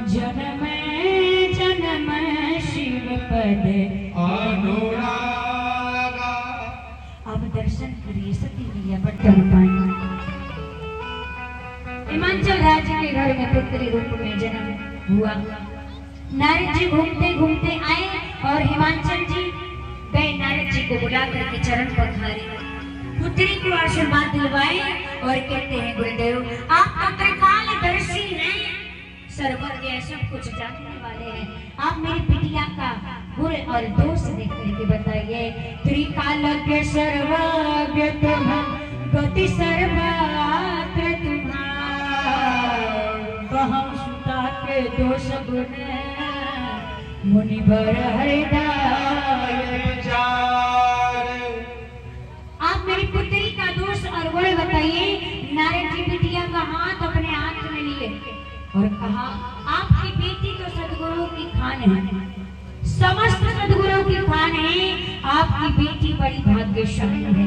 जन्म जन्म शिव पद अनुरागा। अब दर्शन करिए सती मैया पट्टन पानी। हिमाचल राज्य के घर में पुत्री रूप में जन्म हुआ। नारद जी घूमते घूमते आए और हिमाचल जी गए नारद जी को बुला करके चरण पखारे, पुत्री को आशीर्वाद दिलवाए और कहते हैं गुरुदेव आप तो त्रिकालदर्शी हैं, सर्वज्ञ सब कुछ जानने वाले हैं, आप मेरी बिटिया का गुण और दोष देख करके बताइए। त्रिकालज्ञ सर्वज्ञ तुम गति सर्वत्र तुम्हारा, कहम सुता के दोष गुण मुनिवर हृदय विचार। आप मेरी पुत्री का दोष और गुण बताइए। नारद जी बिटिया का हाथ अपने हाथ में लिए और कहा आपकी बेटी तो सद्गुरु की खान है, समस्त सद्गुरु की खान है, आपकी बेटी बड़ी भाग्यशाली है।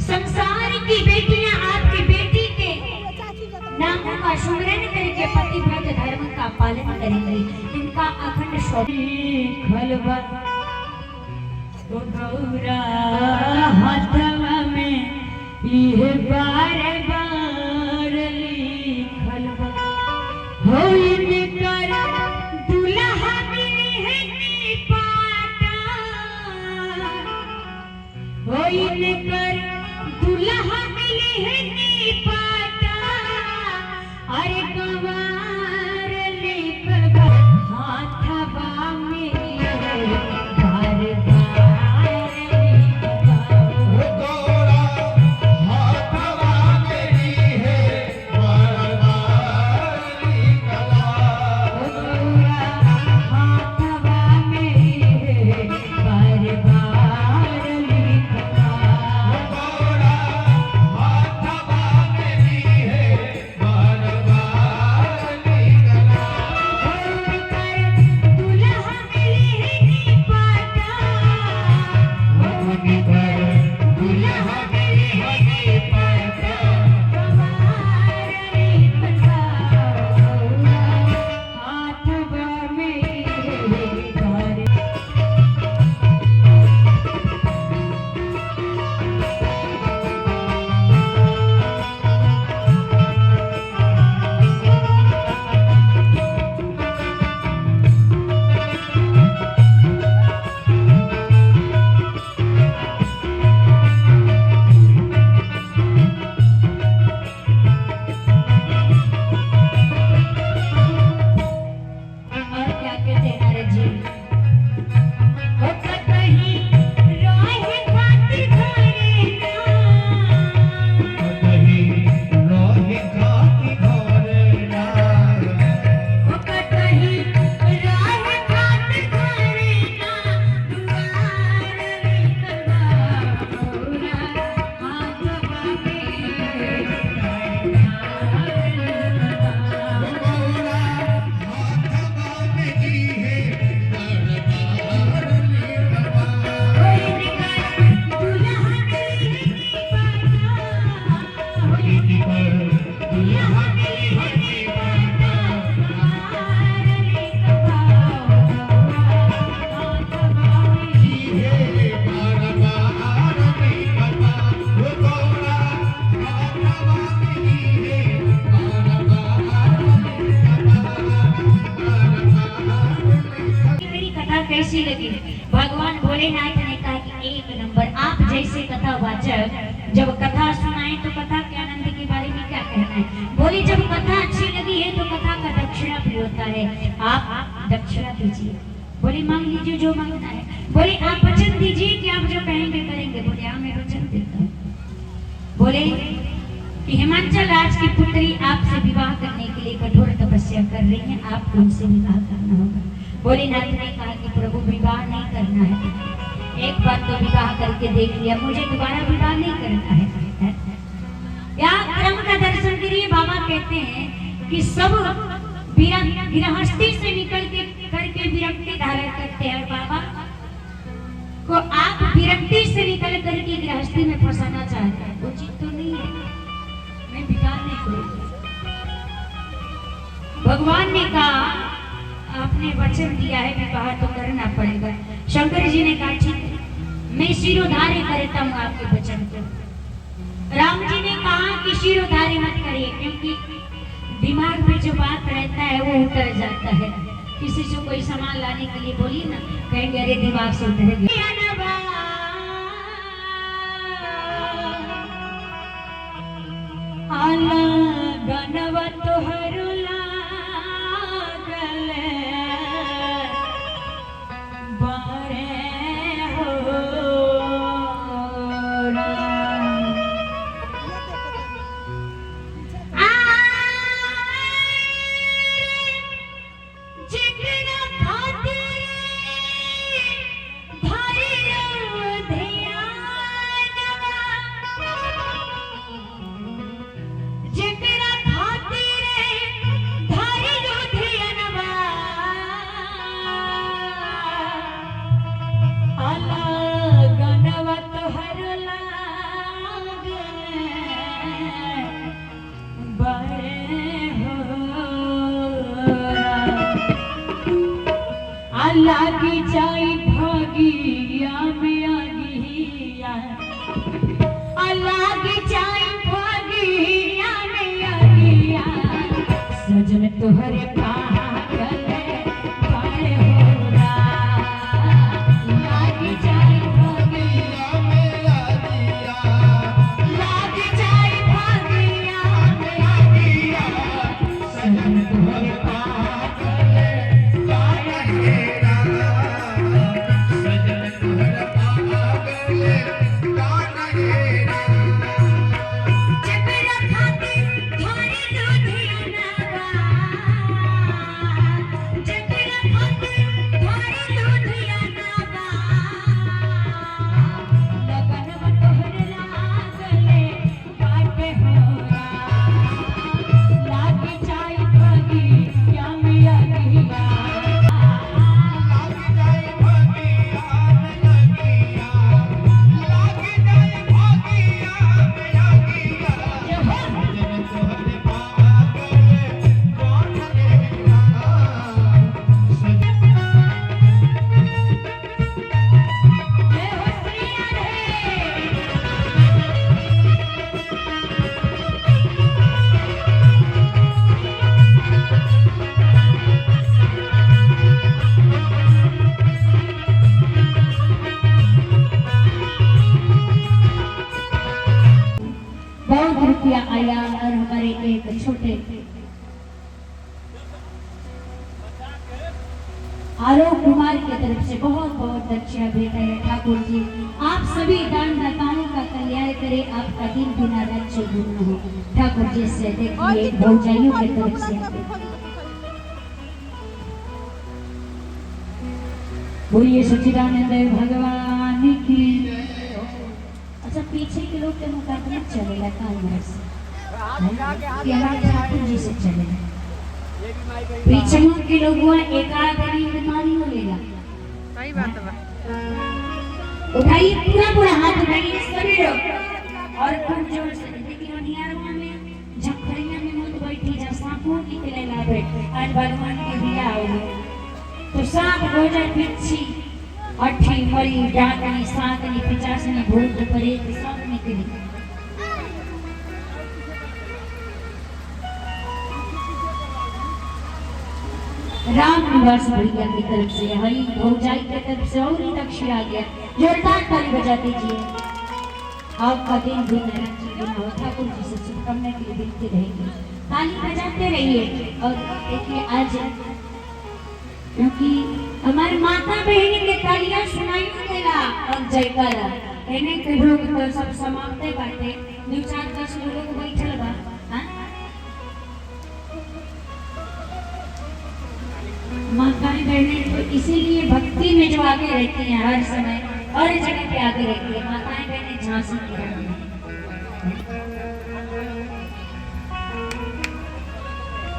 संसार की बेटियां आपकी बेटी के नामों का सुमरन करके पतिव्रत धर्म का पालन करेंगी। इनका अखंड खलबा गौरा हाथवा में यह बार बार लिखल हो इनकर दुल्हा बिरहनी पाटा, हो इनकर दुल्हा बिरहनी पाटा, अरे गवार लिख हाथवा में बार कहते हैं नारद जी, हो कहीं रोहे खाती घरे ना, कहीं रोहे खाती घरे ना, हो कहीं रोहे खाती घरे ना, दुआर रे करवाओरा हाथ बामे मेरी कथा कैसी लगी? भगवान भोलेनाथ ने कहा कि एक नंबर। आप जैसे कथा वाचक जब कथा सुनाए तो कथा के आनंद के बारे में क्या कहना है? बोले जब कथा अच्छी लगी है तो कथा का दक्षिणा भी होता है, आप दक्षिणा दीजिए। बोले मांग लीजिए जो मांगना है। बोले आप वचन दीजिए कि आप जो कहेंगे करेंगे। बोले हाँ मैं वचन देता हूँ। बोले कि हिमाचल राज की पुत्री आपसे विवाह करने के लिए कठोर तपस्या कर रही है, आपको उनसे विवाह करना होगा। भोलेनाथ ने कहा कि प्रभु विवाह नहीं करना है, एक बार तो विवाह करके देख लिया, मुझे दोबारा विवाह नहीं करना है। यहाँ क्रम का दर्शन करिए। बाबा कहते हैं कि सब गृहस्थी से निकल के करके विरक्ति धारण करते हैं। बाबा को आप विरक्ति से निकल करके गृहस्थी में फंसाना चाहते हैं, उचित तो नहीं है। मैं विवाह नहीं करूंगी। भगवान ने कहा आपने वचन दिया है विवाह तो करना पड़ेगा। शंकर जी ने कहा ठीक है, मैं शिरोधार्य करता हूँ आपके वचन को। राम जी ने कहा कि शिरोधार्य मत करिए, क्योंकि दिमाग में जो बात रहता है वो उतर जाता है। किसी से कोई सामान लाने के लिए बोलिए ना, कहेंगे अरे दिमाग से उतर गया। गणवत हरु लागल बारे हो जिगरा खातिर भाई जिगरा खातिर भाई ध्यानवा आला गणवत हर लागल बड़े होरा अल्लाह की जाई भागिया में आगिया, अल्लाह की जाई भागिया में आगिया, सजन तुहरे पागल बड़े होरा अल्लाह की जाई भागिया में आगिया, अल्लाह की जाई भागिया में आगिया, सजन तुहरे आरोप कुमार की तरफ से बहुत बहुत दक्षिणा भेंट है। ठाकुर जी आप सभी दानदाताओं का कल्याण करे, आपका दिन बिना रात चौगुना हो। ठाकुर जी से देखिए भौजाइयों की तरफ से बोलिए सच्चिदानंद भगवान की। अच्छा पीछे के लोग के मुकाबले चलेगा काल वर्ष ठाकुर जी से चलेगा, पीछे के लोग एकाध बीमारी हो लेगा। सही बात है। उठाइए पूरा पूरा हाथ उठाइए सभी लोग और खूब जोर से देखिए नियारवा में झखड़िया में मत बैठी जा, सांपों निकले ना बैठ। आज भगवान के बिया हो तो सांप गोजर पिच्छी अठी मरी डाकनी साकनी पिचासनी भूत प्रेत सब निकली। राम निवास भैया की तरफ से हरी भौजाई की तरफ से और दक्षिणा आ गया। जोरदार ताली बजा दीजिए। आपका दिन भी हो। ठाकुर जी से शुभकामनाएं के लिए विनती रहेगी, ताली बजाते रहिए। और देखिए आज क्योंकि हमारे माता बहनी के तालियां सुनाई देला और जयकारा कहने के लोग तो सब समाप्त बाटे, 2-4-10 लोग बैठल बा। माताएं बहनें तो इसीलिए भक्ति में जो आगे रहती हैं, हर समय हर जगह पे आगे रहती है। माताएं बहनें झांसी की रानी।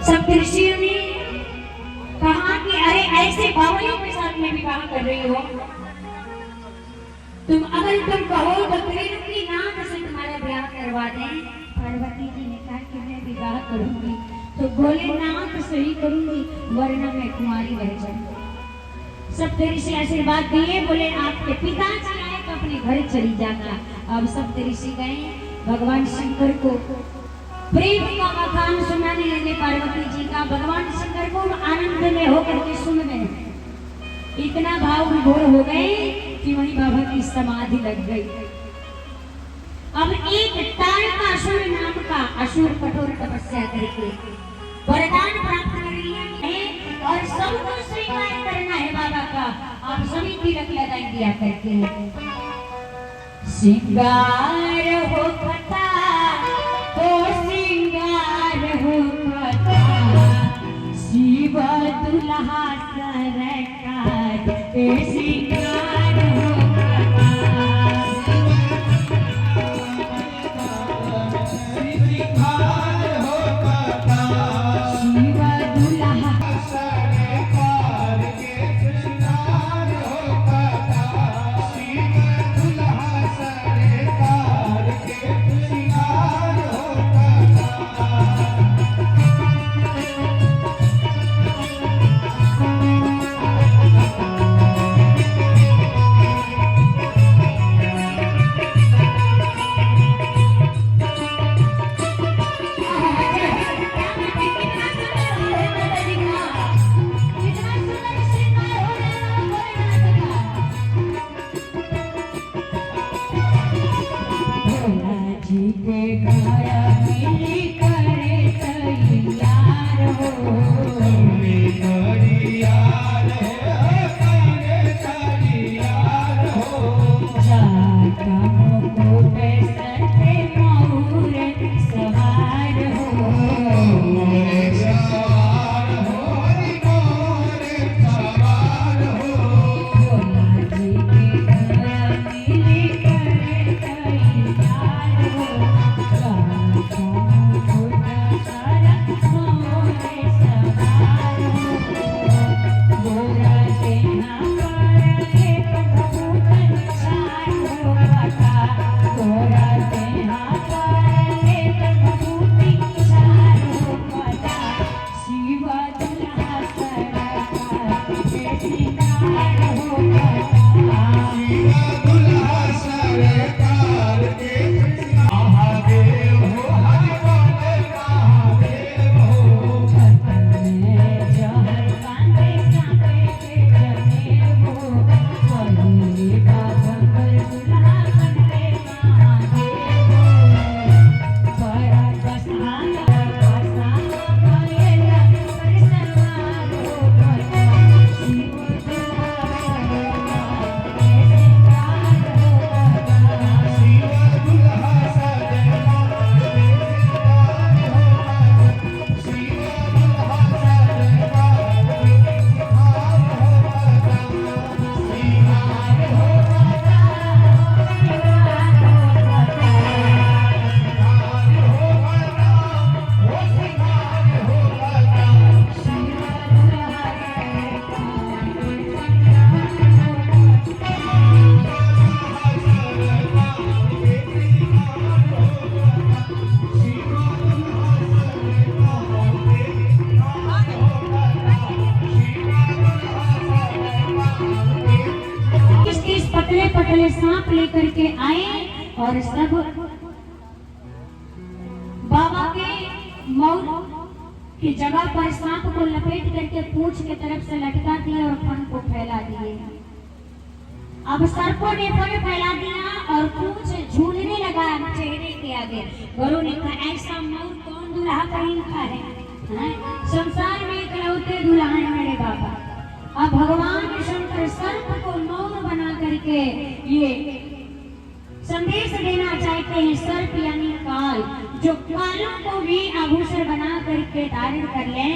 सब ऋषियों ने कहा कि अरे ऐसे बावलियों के साथ में विवाह कर रही हो, अगर तुम कहो तो त्रिलोकी नाथ से तुम्हारा ब्याह करवा दें। पार्वती जी ने कहा कि मैं विवाह करूंगी तो भोलेनाथ से ही करूंगी, वरना मैं कुंवारी रह जाऊंगी। सब ऋषि आशीर्वाद दिए, बोले आपके पिताजी आए तो अपने घर चली जाना। अब सब ऋषि गए, भगवान शंकर को प्रेम का मकान सुनाने लगे पार्वती जी का। भगवान शंकर को आनंद में होकर के सुन रहे, इतना भाव विभोर हो गए कि वहीं बाबा की समाधि लग गई। अब एक तारकासुर नाम का असुर कठोर तपस्या करके वरदान प्राप्त कर लिया है और सबको स्वीकार करना है बाबा का। आप सभी तिलक लगाई दिया करके सिंगार हो कथा तो सिंगार हो कथा, शिव दुल्हा सरकार ए सिंगार हो कथा। सिंगार हो कथा, शिव दुल्हा सरकार के सिंगार हो कथा, शिव दुल्हा सरकार के सिंगार हो कथा। कुंडल सांप लेकर के आए और सब बाबा के मौत की जगह पर सांप को लपेट करके पूंछ के तरफ से लटका दिए और फन को फैला दिए। अब सर्पों ने फन फैला दिया और पूंछ झूलने लगा चेहरे के आगे। गुरु ने कहा ऐसा मौत कौन दुल्हा कहीं का है? संसार में इकलौते दुल्हा है मेरे बाबा। अब भगवान शंकर सर्प को मौन बना करके ये संदेश देना चाहते हैं। सर्प यानी काल, जो कालों को भी आभूषण बना करके धारण कर ले,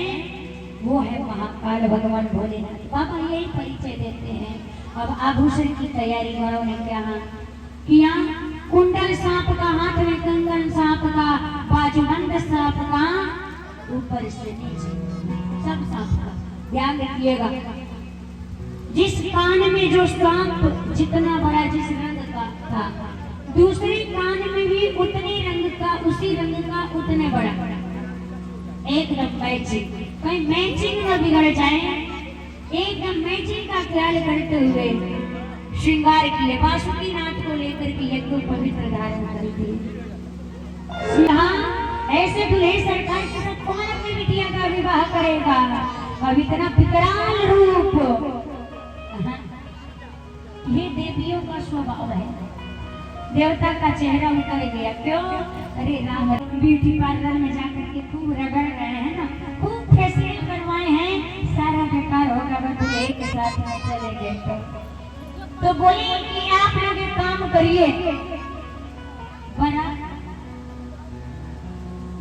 वो है महाकाल भगवान भोलेनाथ। बाबा यही परिचय देते हैं। अब आभूषण की तैयारी वालों ने क्या किया? कुंडल सांप का, हाथ में कंगन सांप का, बाजूबंद सांप का, ऊपर से नीचे सब सांप का। ध्यान रखिएगा, जिस कान में जो सांप जितना बड़ा जिस रंग का था, दूसरे कान में भी उतने रंग का, उसी रंग का उतने बड़ा। एकदम मैचिंग, कहीं मैचिंग न बिगड़ जाए, एकदम मैचिंग का ख्याल करते हुए श्रृंगार किए। वासुकी नाथ को लेकर के यज्ञ पवित्र धारण करके ऐसे दूल्हे सरकार के साथ कौन अपनी बिटिया का विवाह करेगा? अब इतना विकराल रूप, ये देवियों का स्वभाव है। देवता का चेहरा उतर गया। क्यों? अरे राम, ब्यूटी पार्लर में जाकर के खूब रगड़ रहे हैं ना, खूब फेशियल करवाए हैं, सारा बेकार होगा। बस एक साथ में चले गए तो बोले कि आप लोग एक काम करिए, बना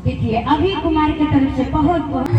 देखिए अभी कुमार की तरफ से बहुत बहुत